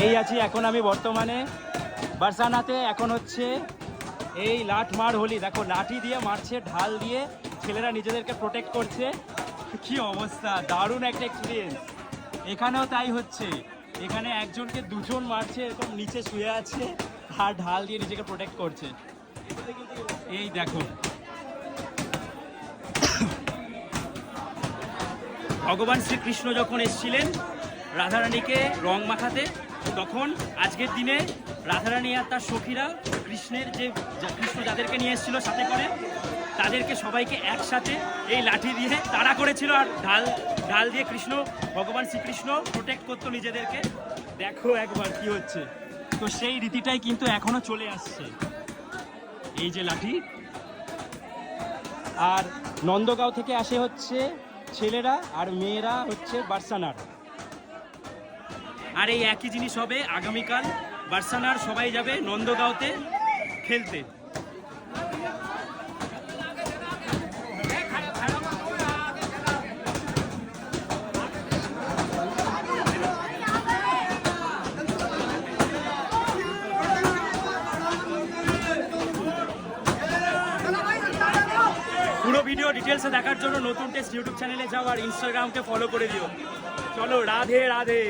এই আছি এখন আমি বর্তমানে বার্সানাতে। এখন হচ্ছে এই লাঠ মার হোলি, দেখো লাঠি দিয়ে মারছে, ঢাল দিয়ে ছেলেরা নিজেদেরকে প্রোটেক্ট করছে। কি অবস্থা, দারুণ একটা এক্সপিরিয়েন্স। এখানেও তাই হচ্ছে, এখানে একজনকে দুজন মারছে, এরকম নিচে শুয়ে আছে আর ঢাল দিয়ে নিজেকে প্রোটেক্ট করছে। এই দেখো, ভগবান শ্রীকৃষ্ণ যখন এসেছিলেন রাধারানীকে রং মাখাতে, তখন আজকের দিনে রাধারানী আর তার সখীরা কৃষ্ণের কৃষ্ণ যাদেরকে নিয়ে এসেছিল সাথে করে, তাদেরকে সবাইকে একসাথে এই লাঠি দিয়ে তাড়া করেছিল, আর ঢাল দিয়ে ভগবান শ্রীকৃষ্ণ প্রোটেক্ট করতো নিজেদেরকে। দেখো একবার কি হচ্ছে। তো সেই রীতিটাই কিন্তু এখনো চলে আসছে, এই যে লাঠি। আর নন্দগাঁও থেকে আসে হচ্ছে ছেলেরা, আর মেয়েরা হচ্ছে বার্সানার। আর এই একই জিনিস হবে আগামীকাল, বার্সানার সবাই যাবে নন্দগাঁওতে খেলতে। পুরো ভিডিও ডিটেলসে দেখার জন্য নতুন টেস্ট ইউটিউব চ্যানেলে যাও আর ইনস্টাগ্রামকে ফলো করে দিও। চলো, রাধে রাধে।